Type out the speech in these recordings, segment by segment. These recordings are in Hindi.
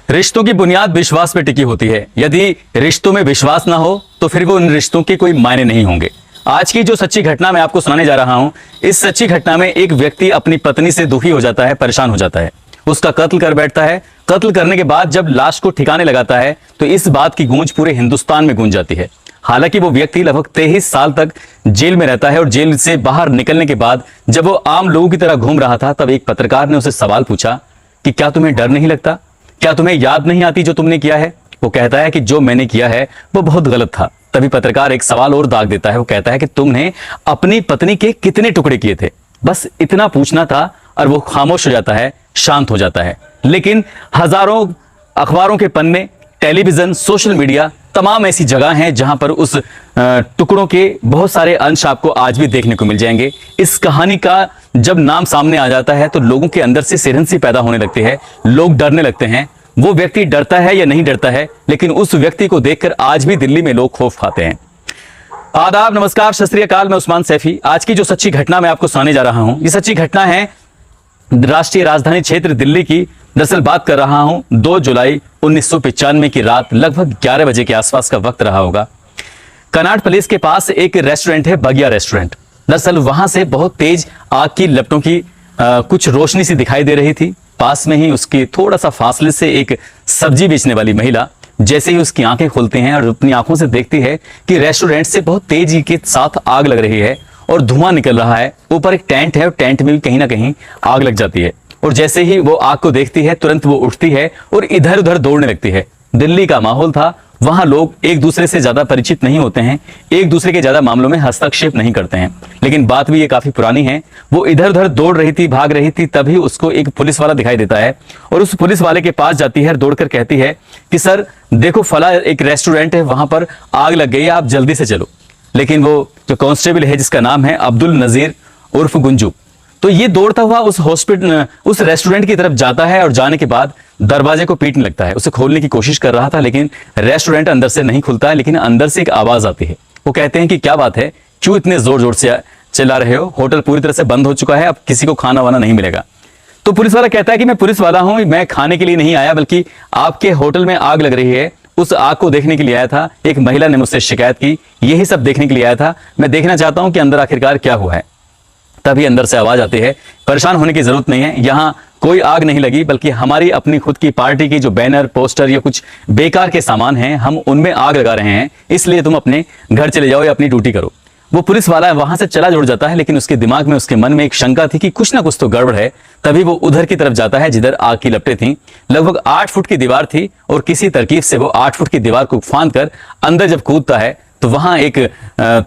रिश्तों की बुनियाद विश्वास पे टिकी होती है। यदि रिश्तों में विश्वास ना हो तो फिर वो उन रिश्तों के कोई मायने नहीं होंगे। आज की जो सच्ची घटना मैं आपको सुनाने जा रहा हूं, इस सच्ची घटना में एक व्यक्ति अपनी पत्नी से दुखी हो जाता है, परेशान हो जाता है, उसका कत्ल कर बैठता है। कत्ल करने के बाद जब लाश को ठिकाने लगाता है तो इस बात की गूंज पूरे हिंदुस्तान में गूंज जाती है। हालांकि वो व्यक्ति लगभग 23 साल तक जेल में रहता है और जेल से बाहर निकलने के बाद जब वो आम लोगों की तरह घूम रहा था, तब एक पत्रकार ने उसे सवाल पूछा कि क्या तुम्हें डर नहीं लगता, क्या तुम्हें याद नहीं आती जो तुमने किया है। वो कहता है कि जो मैंने किया है वो बहुत गलत था। तभी पत्रकार एक सवाल और दाग देता है। वो कहता है कि तुमने अपनी पत्नी के कितने टुकड़े किए थे, बस इतना पूछना था। और वो खामोश हो जाता है, शांत हो जाता है। लेकिन हजारों अखबारों के पन्ने, टेलीविजन, सोशल मीडिया, तमाम ऐसी जगह हैं जहां पर उस टुकड़ों के बहुत सारे अंश आपको आज भी देखने को मिल जाएंगे। इस कहानी का जब नाम सामने आ जाता है तो लोगों के अंदर से सिरहंसी पैदा होने लगती है, लोग डरने लगते हैं। वो व्यक्ति डरता है या नहीं डरता है, लेकिन उस व्यक्ति को देखकर आज भी दिल्ली में लोग खौफ खाते हैं। आदाब, नमस्कार, सत श्री अकाल। मैं उस्मान सैफी। आज की जो सच्ची घटना मैं आपको सुनाने जा रहा हूं, ये सच्ची घटना है राष्ट्रीय राजधानी क्षेत्र दिल्ली की। दरअसल बात कर रहा हूं 2 जुलाई 1995 की रात, लगभग 11 बजे के आसपास का वक्त रहा होगा। कनाट प्लेस के पास एक रेस्टोरेंट है, बगिया रेस्टोरेंट। दरअसल वहां से बहुत तेज आग की लपटों की कुछ रोशनी सी दिखाई दे रही थी। पास में ही उसके थोड़ा सा फासले से एक सब्जी बेचने वाली महिला, जैसे ही उसकी आंखें खुलती हैं और अपनी आंखों से देखती है कि रेस्टोरेंट से बहुत तेजी के साथ आग लग रही है और धुआं निकल रहा है। ऊपर एक टेंट है और टेंट में भी कहीं ना कहीं आग लग जाती है। और जैसे ही वो आग को देखती है, तुरंत वो उठती है और इधर उधर दौड़ने लगती है। दिल्ली का माहौल था, वहां लोग एक दूसरे से ज्यादा परिचित नहीं होते हैं, एक दूसरे के ज्यादा मामलों में हस्तक्षेप नहीं करते हैं। लेकिन बात भी ये काफी पुरानी है। वो इधर उधर दौड़ रही थी, भाग रही थी, तभी उसको एक पुलिस वाला दिखाई देता है और उस पुलिस वाले के पास जाती है, दौड़कर कहती है कि सर देखो, फला एक रेस्टोरेंट है, वहां पर आग लग गई है, आप जल्दी से चलो। लेकिन वो जो कांस्टेबल है, जिसका नाम है अब्दुल नजीर उर्फ गुंजू, तो ये दौड़ता हुआ उस रेस्टोरेंट की तरफ जाता है और जाने के बाद दरवाजे को पीटने लगता है। उसे खोलने की कोशिश कर रहा था, लेकिन रेस्टोरेंट अंदर से नहीं खुलता है। लेकिन अंदर से एक आवाज आती है। वो कहते हैं कि क्या बात है, क्यों इतने जोर जोर से चिल्ला रहे हो, होटल पूरी तरह से बंद हो चुका है, अब किसी को खाना वाना नहीं मिलेगा। तो पुलिस वाला कहता है कि मैं पुलिस वाला हूं, मैं खाने के लिए नहीं आया, बल्कि आपके होटल में आग लग रही है, उस आग को देखने के लिए आया था। एक महिला ने मुझसे शिकायत की, यही सब देखने के लिए आया था। मैं देखना चाहता हूं कि अंदर आखिरकार क्या हुआ है। तभी अंदर से आवाज आती है, परेशान होने की जरूरत नहीं है, यहाँ कोई आग नहीं लगी, बल्कि हमारी अपनी खुद की पार्टी की जो बैनर, पोस्टर या कुछ बेकार के सामान हैं, हम उनमें आग लगा रहे हैं, इसलिए तुम अपने घर चले जाओ या अपनी ड्यूटी करो। वो पुलिस वाला वहां से चला जुड़ जाता है, लेकिन उसके दिमाग में, उसके मन में एक शंका थी कि कुछ ना कुछ तो गड़बड़ है। तभी वो उधर की तरफ जाता है जिधर आग की लपटें थीं। लगभग 8 फुट की दीवार थी और किसी तरकीब से वो 8 फुट की दीवार को फांद कर अंदर जब कूदता है तो वहां एक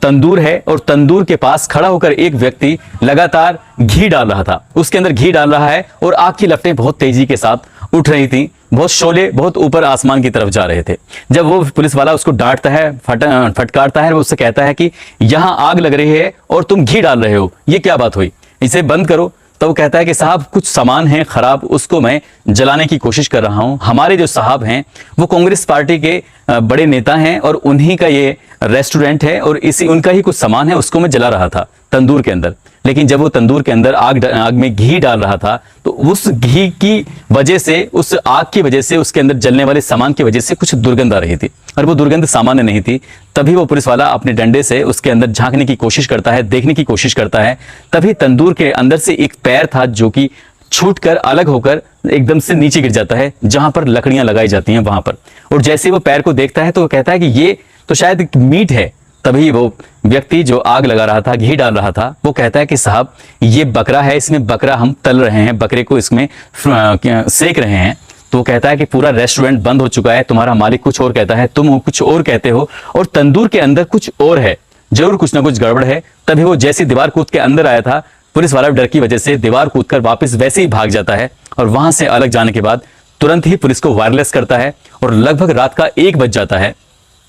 तंदूर है और तंदूर के पास खड़ा होकर एक व्यक्ति लगातार घी डाल रहा था। उसके अंदर घी डाल रहा है और आग की लपटें बहुत तेजी के साथ उठ रही थी, बहुत शोले बहुत ऊपर आसमान की तरफ जा रहे थे। जब वो पुलिस वाला उसको डांटता है, फटकारता है, वो उससे कहता है कि यहां आग लग रही है और तुम घी डाल रहे हो, ये क्या बात हुई, इसे बंद करो। तो वो कहता है कि साहब कुछ सामान है खराब, उसको मैं जलाने की कोशिश कर रहा हूं। हमारे जो साहब हैं वो कांग्रेस पार्टी के बड़े नेता हैं और उन्हीं का ये रेस्टोरेंट है और इसी उनका ही कुछ सामान है, उसको मैं जला रहा था तंदूर के अंदर। लेकिन जब वो तंदूर के अंदर आग में घी डाल रहा था तो उस घी की वजह से, उस आग की वजह से, उसके अंदर जलने वाले सामान की वजह से कुछ दुर्गंध आ रही थी और वो दुर्गंध सामान्य नहीं थी। तभी वो पुलिस वाला अपने डंडे से उसके अंदर झांकने की कोशिश करता है, देखने की कोशिश करता है। तभी तंदूर के अंदर से एक पैर था जो कि छूटकर अलग होकर एकदम से नीचे गिर जाता है, जहां पर लकड़ियां लगाई जाती हैं वहां पर। और जैसे वो पैर को देखता है तो वो कहता है कि ये तो शायद मीट है। तभी वो व्यक्ति जो आग लगा रहा था, घी डाल रहा था, वो कहता है कि साहब ये बकरा है, इसमें बकरा हम तल रहे हैं, बकरे को इसमें सेक रहे हैं। तो वो कहता है कि पूरा रेस्टोरेंट बंद हो चुका है, तुम्हारा मालिक कुछ और कहता है, तुम कुछ और कहते हो और तंदूर के अंदर कुछ और है, जरूर कुछ ना कुछ गड़बड़ है। तभी वो जैसी दीवार कूद के अंदर आया था, पुलिस वाला डर की वजह से दीवार कूदकर वापस वैसे ही भाग जाता है और वहां से अलग जाने के बाद तुरंत ही पुलिस को वायरलेस करता है और लगभग रात का 1 बज जाता है।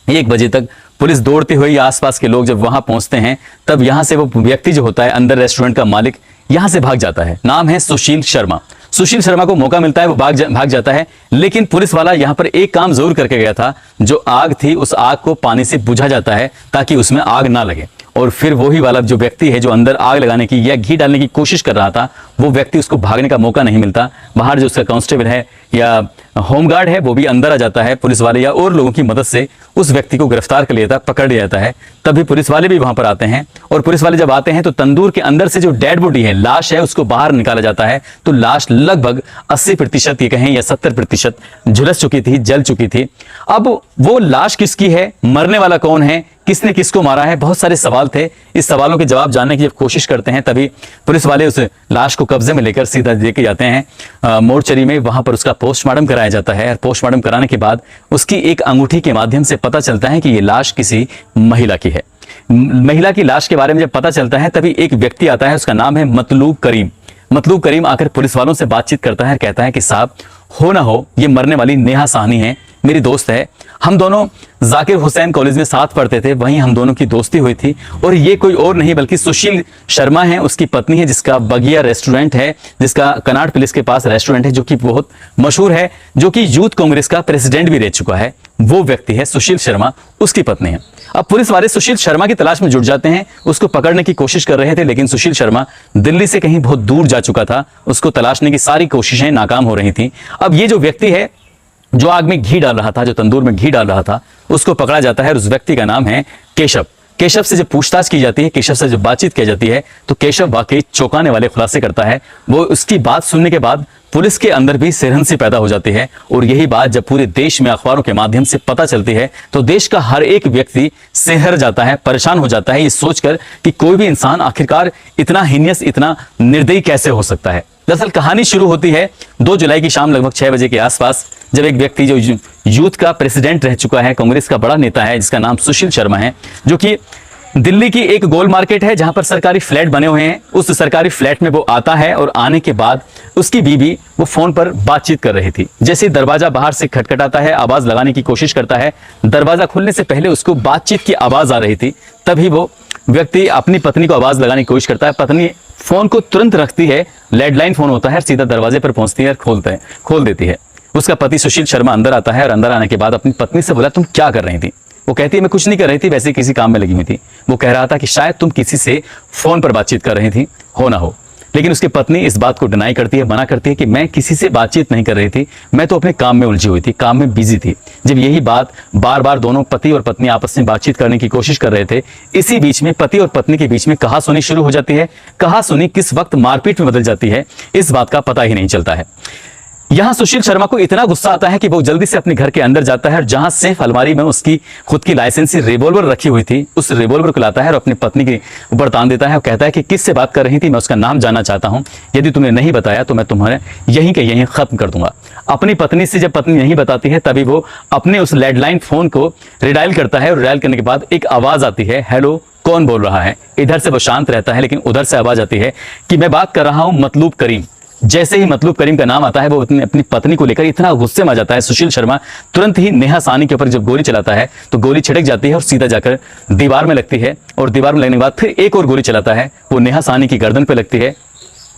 1 बजे तक पुलिस दौड़ते हुए, आसपास के लोग जब वहां पहुंचते हैं तब यहां से वो व्यक्ति जो होता है अंदर रेस्टोरेंट का मालिक, यहां से भाग जाता है। नाम है सुशील शर्मा। सुशील शर्मा को मौका मिलता है, वो भाग जाता है। लेकिन पुलिस वाला यहां पर एक काम जरूर करके गया था, जो आग थी उस आग को पानी से बुझा जाता है ताकि उसमें आग ना लगे। और फिर वही वाला जो व्यक्ति है जो अंदर आग लगाने की या घी डालने की कोशिश कर रहा था, वो व्यक्ति उसको भागने का मौका नहीं मिलता। बाहर जो उसका कांस्टेबल है या होमगार्ड है वो भी अंदर आ जाता है, पुलिस वाले या और लोगों की मदद से उस व्यक्ति को गिरफ्तार कर लिया था, पकड़ लिया जाता है। तभी पुलिस वाले भी वहां पर आते हैं और पुलिस वाले जब आते हैं तो तंदूर के अंदर से जो डेड बॉडी है, लाश है, उसको बाहर निकाला जाता है। तो लाश लगभग 80% ये कहें या 70% झुलस चुकी थी, जल चुकी थी। अब वो लाश किसकी है, मरने वाला कौन है, किसने किसको मारा है, बहुत सारे सवाल थे। इस सवालों के जवाब जानने की जब कोशिश करते हैं तभी पुलिस वाले उस लाश को कब्जे में लेकर सीधा लेके जाते हैं मोर्चरी में। वहां पर उसका पोस्टमार्टम कराया जाता है और पोस्टमार्टम कराने के बाद उसकी एक अंगूठी के माध्यम से पता चलता है कि ये लाश किसी महिला की है। महिला की लाश के बारे में जब पता चलता है तभी एक व्यक्ति आता है, उसका नाम है मतलूब करीम। मतलूब करीम आकर पुलिस वालों से बातचीत करता है, कहता है कि साहब हो ना हो ये मरने वाली नेहा साहनी है, मेरी दोस्त है, हम दोनों जाकिर हुसैन कॉलेज में साथ पढ़ते थे, वहीं हम दोनों की दोस्ती हुई थी। और ये कोई और नहीं बल्कि सुशील शर्मा है, उसकी पत्नी है, जिसका बगिया रेस्टोरेंट है, जिसका कनाट प्लेस के पास रेस्टोरेंट है, जो कि बहुत मशहूर है, जो कि यूथ कांग्रेस का प्रेसिडेंट भी रह चुका है। वो व्यक्ति है सुशील शर्मा, उसकी पत्नी है। अब पुलिस वाले सुशील शर्मा की तलाश में जुट जाते हैं, उसको पकड़ने की कोशिश कर रहे थे, लेकिन सुशील शर्मा दिल्ली से कहीं बहुत दूर जा चुका था, उसको तलाशने की सारी कोशिशें नाकाम हो रही थी। अब ये जो व्यक्ति है जो आग में घी डाल रहा था, जो तंदूर में घी डाल रहा था, उसको पकड़ा जाता है और उस व्यक्ति का नाम है केशव। केशव से जब पूछताछ की जाती है, केशव से जब बातचीत की जाती है तो केशव वाकई चौंकाने वाले खुलासे करता है। वो उसकी बात सुनने के बाद पुलिस के अंदर भी सिरहंसी पैदा हो जाती है और यही बात जब पूरे देश में अखबारों के माध्यम से पता चलती है तो देश का हर एक व्यक्ति सिहर जाता है, परेशान हो जाता है, ये सोचकर कि कोई भी इंसान आखिरकार इतना हीनियस, इतना निर्दयी कैसे हो सकता है। दरअसल कहानी शुरू होती है 2 जुलाई की शाम लगभग 6 बजे के आसपास, जब एक व्यक्ति जो यूथ का प्रेसिडेंट रह चुका है, कांग्रेस का बड़ा नेता है, जिसका नाम सुशील शर्मा है, जो कि दिल्ली की एक गोल मार्केट है जहां पर सरकारी फ्लैट बने हुए हैं, उस सरकारी फ्लैट में वो आता है और आने के बाद उसकी बीवी वो फोन पर बातचीत कर रही थी। जैसे दरवाजा बाहर से खटखटाता है, आवाज लगाने की कोशिश करता है, दरवाजा खुलने से पहले उसको बातचीत की आवाज आ रही थी, तभी वो व्यक्ति अपनी पत्नी को आवाज लगाने की कोशिश करता है। पत्नी फोन को तुरंत रखती है, लैंडलाइन फोन होता है, सीधा दरवाजे पर पहुंचती है और खोल देती है। उसका पति सुशील शर्मा अंदर आता है और अंदर आने के बाद अपनी पत्नी से बोला तुम क्या कर रही थी। वो कहती है मैं कुछ नहीं कर रही थी, वैसे किसी काम में लगी हुई थी। वो कह रहा था कि शायद तुम किसी से फोन पर बातचीत कर रही थी, हो ना हो। लेकिन उसकी पत्नी इस बात को डिनाई करती है, मना करती है कि मैं किसी से बातचीत नहीं कर रही थी, मैं तो अपने काम में उलझी हुई थी, काम में बिजी थी। जब यही बात बार बार दोनों पति और पत्नी आपस में बातचीत करने की कोशिश कर रहे थे, इसी बीच में पति और पत्नी के बीच में कहासुनी शुरू हो जाती है। कहासुनी किस वक्त मारपीट में बदल जाती है इस बात का पता ही नहीं चलता है। यहां सुशील शर्मा को इतना गुस्सा आता है कि वो जल्दी से अपने घर के अंदर जाता है और जहां सेफ अलमारी में उसकी खुद की लाइसेंसी रिवॉल्वर रखी हुई थी, उस रिवॉल्वर को लाता है और अपनी पत्नी के ऊपर तान देता है और कहता है कि किससे बात कर रही थी, मैं उसका नाम जानना चाहता हूं, यदि तुमने नहीं बताया तो मैं तुम्हारे यहीं के यहीं खत्म कर दूंगा। अपनी पत्नी से जब पत्नी नहीं बताती है तभी वो अपने उस लैंडलाइन फोन को रिडायल करता है और रिडायल करने के बाद एक आवाज आती है, हेलो कौन बोल रहा है। इधर से वो शांत रहता है, लेकिन उधर से आवाज आती है कि मैं बात कर रहा हूं मतलूब करीम। जैसे ही मतलूब करीम का नाम आता है वो अपनी पत्नी को लेकर इतना गुस्से में आ जाता है सुशील शर्मा, तुरंत ही नेहा साहनी के ऊपर जब गोली चलाता है तो गोली छिड़क जाती है और सीधा जाकर दीवार में लगती है और दीवार में लगने के बाद फिर एक और गोली चलाता है, वो नेहा साहनी की गर्दन पे लगती है,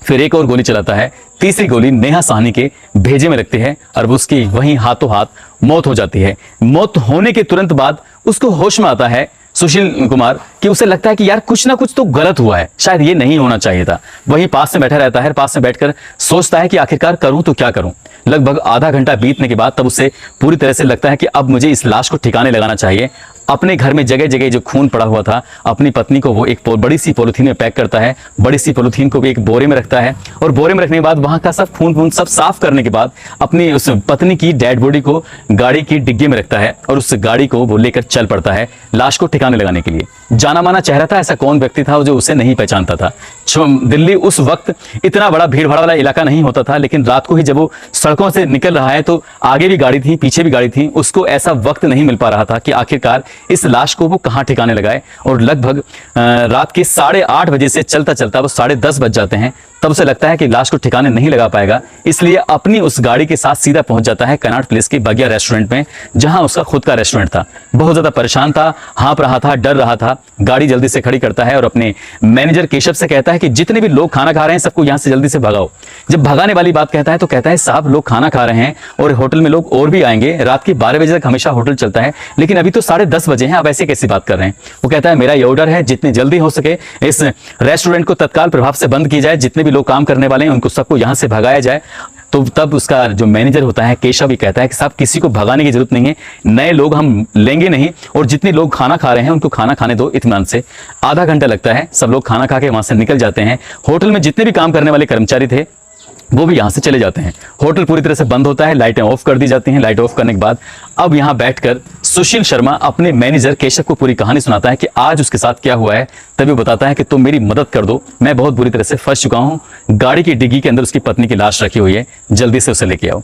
फिर एक और गोली चलाता है, तीसरी गोली नेहा साहनी के भेजे में लगती है और उसकी वहीं हाथों हाथ मौत हो जाती है। मौत होने के तुरंत बाद उसको होश में आता है सुशील कुमार कि उसे लगता है कि यार कुछ ना कुछ तो गलत हुआ है, शायद ये नहीं होना चाहिए था। वहीं पास में बैठा रहता है, पास में बैठकर सोचता है कि आखिरकार करूं तो क्या करूं। लगभग आधा घंटा बीतने के बाद तब उसे पूरी तरह से लगता है कि अब मुझे इस लाश को ठिकाने लगाना चाहिए। अपने घर में जगह जगह जो खून पड़ा हुआ था, अपनी पत्नी को वो एक बड़ी सी पॉलिथीन में पैक करता है, बड़ी सी पॉलिथीन को भी एक बोरे में रखता है और बोरे में रखने के बाद वहां का सब खून सब साफ करने के बाद अपनी उस पत्नी की डेड बॉडी को गाड़ी की डिग्गी में रखता है और उस गाड़ी को वो लेकर चल पड़ता है लाश को ठिकाने लगाने के लिए। जाना माना चेहरा था, ऐसा कौन व्यक्ति था जो उसे नहीं पहचानता था। दिल्ली उस वक्त इतना बड़ा भीड़ भाड़ वाला इलाका नहीं होता था, लेकिन रात को ही जब वो सड़कों से निकल रहा है तो आगे भी गाड़ी थी, पीछे भी गाड़ी थी, उसको ऐसा वक्त नहीं मिल पा रहा था कि आखिरकार इस लाश को वो कहां ठिकाने लगाए। और लगभग रात के 8:30 बजे से चलता चलता वो 10:30 बज जाते हैं, तब उसे लगता है कि लाश को ठिकाने नहीं लगा पाएगा, इसलिए अपनी उस गाड़ी के साथ सीधा पहुंच जाता है कनॉट प्लेस के बगिया रेस्टोरेंट में, जहां उसका खुद का रेस्टोरेंट था। बहुत ज्यादा परेशान था, हाँफ रहा था, डर रहा था। गाड़ी जल्दी से खड़ी करता है और अपने मैनेजर केशव से कहता है कि जितने भी लोग खाना खा रहे हैं सबको यहां से जल्दी से भगाओ। जब भगाने वाली बात कहता है तो कहता है साहब लोग खाना खा रहे हैं और होटल में लोग और भी आएंगे, रात के 12 बजे तक हमेशा होटल चलता है, लेकिन अभी तो 10:30 बजे हैं, आप ऐसे कैसी बात कर रहे हैं। वो कहता है मेरा ये ऑर्डर है, जितनी जल्दी हो सके इस रेस्टोरेंट को तत्काल प्रभाव से बंद की जाए, जितने भी लोग काम करने वाले हैं उनको सबको यहां से भगाया जाए। तो तब उसका जो मैनेजर होता है केशव भी कहता है कि साहब किसी को भगाने की जरूरत नहीं है, नए लोग हम लेंगे नहीं, और जितने लोग खाना खा रहे हैं उनको खाना खाने दो इत्मीनान से। आधा घंटा लगता है, सब लोग खाना खा के वहां से निकल जाते हैं। होटल में जितने भी काम करने वाले कर्मचारी थे वो भी यहां से चले जाते हैं। होटल पूरी तरह से बंद होता है, लाइटें ऑफ कर दी जाती हैं। लाइट ऑफ करने के बाद अब यहां बैठकर सुशील शर्मा अपने मैनेजर केशव को पूरी कहानी सुनाता है कि आज उसके साथ क्या हुआ है। तभी बताता है कि तुम मेरी मदद कर दो, मैं बहुत बुरी तरह से फंस चुका हूं, गाड़ी की डिग्गी के अंदर उसकी पत्नी की लाश रखी हुई है, जल्दी से उसे लेके आओ।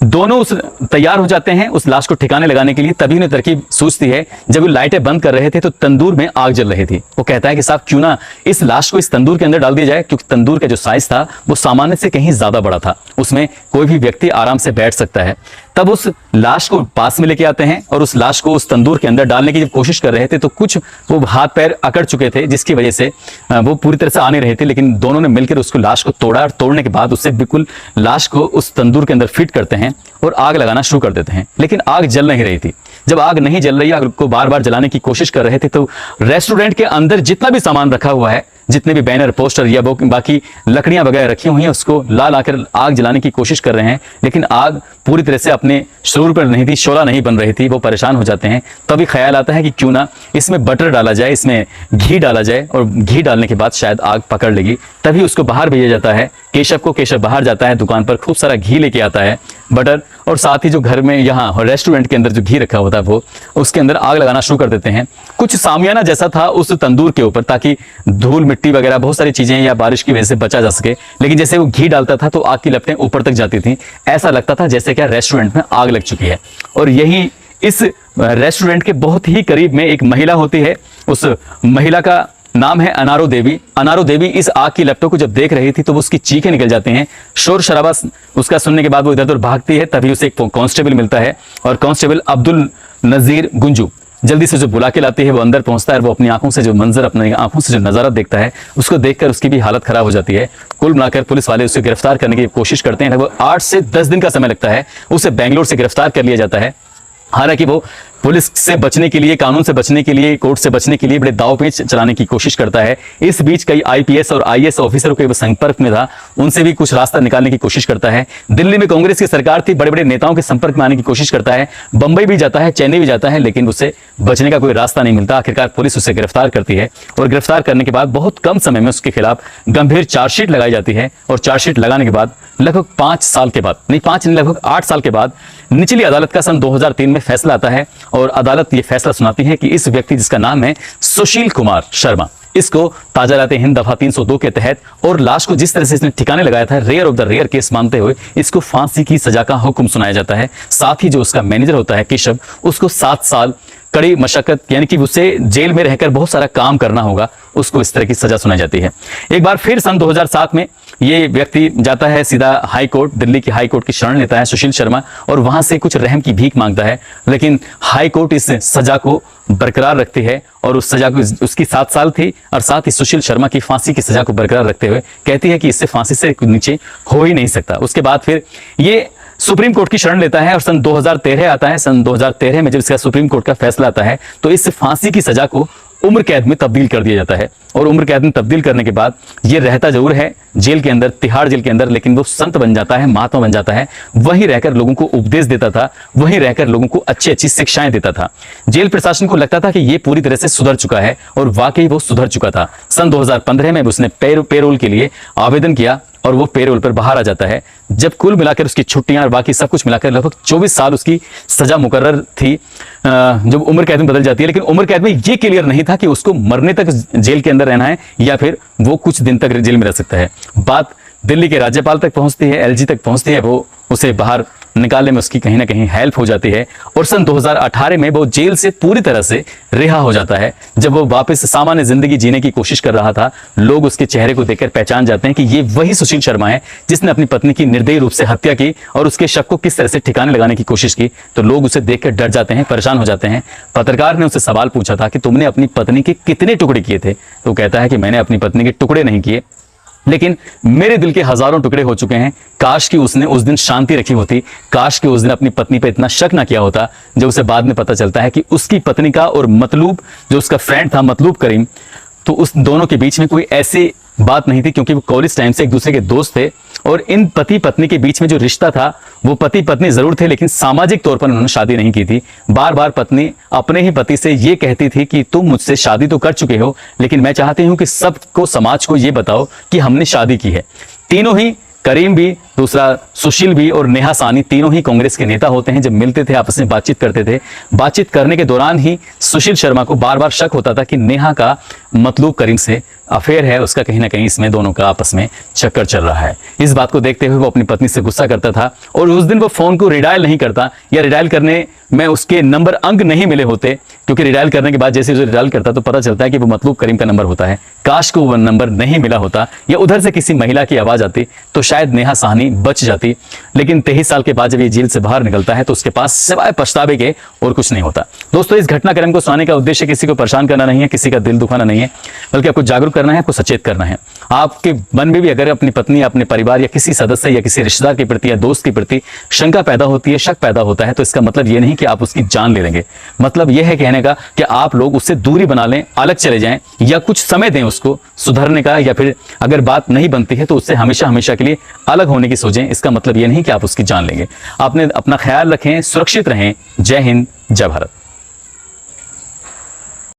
दोनों उस तैयार हो जाते हैं उस लाश को ठिकाने लगाने के लिए। तभी उन्हें तरकीब सूझती है, जब वो लाइटें बंद कर रहे थे तो तंदूर में आग जल रही थी। वो कहता है कि साहब क्यों ना इस लाश को इस तंदूर के अंदर डाल दिया जाए, क्योंकि तंदूर का जो साइज था वो सामान्य से कहीं ज्यादा बड़ा था, उसमें कोई भी व्यक्ति आराम से बैठ सकता है। तब उस लाश को पास में लेके आते हैं और उस लाश को उस तंदूर के अंदर डालने की जब कोशिश कर रहे थे तो कुछ वो हाथ पैर अकड़ चुके थे, जिसकी वजह से वो पूरी तरह से आ नहीं रहे थे, लेकिन दोनों ने मिलकर उसको लाश को तोड़ा और तोड़ने के बाद उससे बिल्कुल लाश को उस तंदूर के अंदर फिट करते हैं और आग लगाना शुरू कर देते हैं। लेकिन आग जल नहीं रही थी। जब आग नहीं जल रही, आग को बार बार जलाने की कोशिश कर रहे थे, तो रेस्टोरेंट के अंदर जितना भी सामान रखा हुआ है, जितने भी बैनर पोस्टर या बाकी लकड़ियां वगैरह रखी हुई हैं, उसको ला लाकर आग जलाने की कोशिश कर रहे हैं, लेकिन आग पूरी तरह से अपने शोर पर नहीं थी, शोला नहीं बन रही थी। वो परेशान हो जाते हैं। तभी ख्याल आता है कि क्यों ना इसमें बटर डाला जाए, इसमें घी डाला जाए, और घी डालने के बाद शायद आग पकड़ लेगी। तभी उसको बाहर भेजा जाता है केशव को। केशव बाहर जाता है, दुकान पर खूब सारा घी लेके आता है, बटर, और साथ ही जो घर में यहाँ रेस्टोरेंट के अंदर जो घी रखा होता है वो उसके अंदर आग लगाना शुरू कर देते हैं। कुछ सामियाना जैसा था उस तंदूर के ऊपर, ताकि धूल मिट्टी वगैरह बहुत सारी चीजें या बारिश की वजह से बचा जा सके। लेकिन जैसे वो घी डालता था तो आग की लपटें ऊपर तक जाती थी, ऐसा लगता था जैसे क्या रेस्टोरेंट में आग लग चुकी है। और यही इस रेस्टोरेंट के बहुत ही करीब में एक महिला होती है, उस महिला का नाम है अनारो देवी। अनारो देवी इस आग की लपटों को जब देख रही थी तो वो उसकी चीखें निकल जाती हैं, शोर शराबा उसका सुनने के बाद वो इधर उधर भागती है। तभी उसे एक कांस्टेबल मिलता है और कांस्टेबल अब्दुल नजीर गुंजू जल्दी से जो बुला के लाती है। वो अंदर पहुंचता है और वो अपनी आंखों से जो मंजर, अपनी आंखों से जो नजारा देखता है, उसको देखकर उसकी भी हालत खराब हो जाती है। कुल मिलाकर पुलिस वाले उसे गिरफ्तार करने की कोशिश करते हैं। लगभग 8 से 10 दिन का समय लगता है। उसे बेंगलोर से गिरफ्तार कर लिया जाता है। हालांकि वो पुलिस से बचने के लिए, कानून से बचने के लिए, कोर्ट से बचने के लिए बड़े दाव पेच चलाने की कोशिश करता है। इस बीच कई आईपीएस और आईएएस ऑफिसरों के संपर्क में था, उनसे भी कुछ रास्ता निकालने की कोशिश करता है। दिल्ली में कांग्रेस की सरकार थी, बड़े बड़े नेताओं के संपर्क में आने की कोशिश करता है। बंबई भी जाता है, चेन्नई भी जाता है, लेकिन उसे बचने का कोई रास्ता नहीं मिलता। आखिरकार पुलिस उसे गिरफ्तार करती है और गिरफ्तार करने के बाद बहुत कम समय में उसके खिलाफ गंभीर चार्जशीट लगाई जाती है। और चार्जशीट लगाने के बाद लगभग 5 साल के बाद, नहीं 5 नहीं, लगभग 8 साल के बाद निचली अदालत का सन 2003 में फैसला आता है और अदालत ये फैसला सुनाती है कि इस व्यक्ति जिसका नाम है सुशील कुमार शर्मा, इसको ताजा हिंद दफा 302 के तहत और लाश को जिस तरह से इसने ठिकाने लगाया था, rare of the rare case मानते हुए इसको फांसी की सजा का हुक्म सुनाया जाता है। साथ ही जो उसका मैनेजर होता है केशव, उसको 7 साल कड़ी मशक्कत, यानी कि उसे जेल में रहकर बहुत सारा काम करना होगा, उसको इस तरह की सजा सुनाई जाती है। एक बार फिर सन 2007 में ये व्यक्ति जाता है सीधा हाई कोर्ट, दिल्ली की हाई कोर्ट की शरण लेता है सुशील शर्मा, और वहां से कुछ रहम की भीख मांगता है। लेकिन हाई कोर्ट इस सजा को बरकरार रखती है और उस सजा को, उसकी 7 साल थी, और साथ ही सुशील शर्मा की फांसी की सजा को बरकरार रखते हुए कहती है कि इससे फांसी से नीचे हो ही नहीं सकता। उसके बाद फिर ये सुप्रीम कोर्ट की शरण लेता है और सन 2013 आता है। सन 2013 में जब इसका सुप्रीम कोर्ट का फैसला आता है तो इस फांसी की सजा को उम्र कैद में तब्दील कर दिया जाता है। और उम्र कैद में तब्दील करने के बाद ये रहता जरूर है जेल के अंदर, तिहाड़ जेल के अंदर, लेकिन वो संत बन जाता है, महात्मा बन जाता है। वहीं रहकर लोगों को उपदेश देता था, वहीं रहकर लोगों को अच्छी अच्छी शिक्षाएं देता था। जेल प्रशासन को लगता था कि ये पूरी तरह से सुधर चुका है, और वाकई वो सुधर चुका था। सन 2015 में उसने पेरोल के लिए आवेदन किया और वो पेरोल पर बाहर आ जाता है। जब कुल मिलाकर उसकी छुट्टियां और बाकी सब कुछ मिलाकर लगभग 24 साल उसकी सजा मुकर्रर थी, जब उम्र कैद में बदल जाती है। लेकिन उम्र कैद में ये क्लियर नहीं था कि उसको मरने तक जेल के अंदर रहना है या फिर वो कुछ दिन तक जेल में रह सकता है। बात दिल्ली के राज्यपाल तक पहुंचती है, एलजी तक पहुंचती है, वो उसे बाहर निकालने में उसकी कहीं ना कहीं हेल्प हो जाती है और सन 2018 में वो जेल से पूरी तरह से रिहा हो जाता है। जब वो वापस सामान्य जिंदगी जीने की कोशिश कर रहा था, लोग उसके चेहरे को देखकर पहचान जाते हैं कि ये वही सुशील शर्मा है जिसने अपनी पत्नी की निर्दयी रूप से हत्या की और उसके शक को किस तरह से ठिकाने लगाने की कोशिश की। तो लोग उसे देखकर डर जाते हैं, परेशान हो जाते हैं। पत्रकार ने उससे सवाल पूछा था कि तुमने अपनी पत्नी के कितने टुकड़े किए थे? तो कहता है कि मैंने अपनी पत्नी के टुकड़े नहीं किए, लेकिन मेरे दिल के हजारों टुकड़े हो चुके हैं। काश कि उसने उस दिन शांति रखी होती, काश कि उस दिन अपनी पत्नी पे इतना शक ना किया होता। जब उसे बाद में पता चलता है कि उसकी पत्नी का और मतलूब जो उसका फ्रेंड था मतलूब करीम, तो उस दोनों के बीच में कोई ऐसी बात नहीं थी, क्योंकि वो कॉलेज टाइम से एक दूसरे के दोस्त थे और इन पति पत्नी के बीच में जो रिश्ता था वो पति पत्नी जरूर थे, लेकिन सामाजिक तौर पर उन्होंने शादी नहीं की थी। बार बार पत्नी अपने ही पति से ये कहती थी कि तुम मुझसे शादी तो कर चुके हो, लेकिन मैं चाहती हूं कि सबको, समाज को ये बताओ कि हमने शादी की है। तीनों ही, करीम भी, दूसरा सुशील भी और नेहा साहनी, तीनों ही कांग्रेस के नेता होते हैं। जब मिलते थे आपस में बातचीत करते थे, बातचीत करने के दौरान ही सुशील शर्मा को बार बार शक होता था कि नेहा का मतलूब करीम से अफेयर है, उसका कहीं ना कहीं इसमें दोनों का आपस में चक्कर चल रहा है। इस बात को देखते हुए वो अपनी पत्नी से गुस्सा करता था और उस दिन वो फोन को रिडायल नहीं करता, या रिडायल करने में उसके नंबर अंक नहीं मिले होते, क्योंकि रिडायल करने के बाद जैसे उसे रिडायल करता तो पता चलता है कि वो मतलूब करीम का नंबर होता है। काश को वो नंबर नहीं मिला होता या उधर से किसी महिला की आवाज आती तो शायद नेहा साहनी बच जाती। लेकिन 23 साल के बाद जब ये जेल से बाहर निकलता है तो उसके पास सिवाय पछतावे के और कुछ नहीं होता। दोस्तों, इस घटनाक्रम को सुनाने का उद्देश्य किसी को परेशान करना नहीं है, किसी का दिल दुखाना नहीं है, बल्कि आपको जागरूक करना है, आपको सचेत करना है। आपके मन में भी अगर अपनी पत्नी, अपने परिवार या किसी सदस्य या किसी रिश्तेदार के प्रति या दोस्त के प्रति शंका पैदा होती है, शक पैदा होता है, तो इसका मतलब यह नहीं कि आप उसकी जान ले लेंगे। मतलब यह है कहने का कि आप लोग उससे दूरी बना लें, अलग चले जाएं या कुछ समय दें उसको सुधरने का, या फिर अगर बात नहीं बनती है तो उससे हमेशा हमेशा के लिए अलग होने की सोचें। इसका मतलब यह नहीं कि आप उसकी जान लेंगे। आपने अपना ख्याल रखें, सुरक्षित रहें। जय हिंद, जय भारत।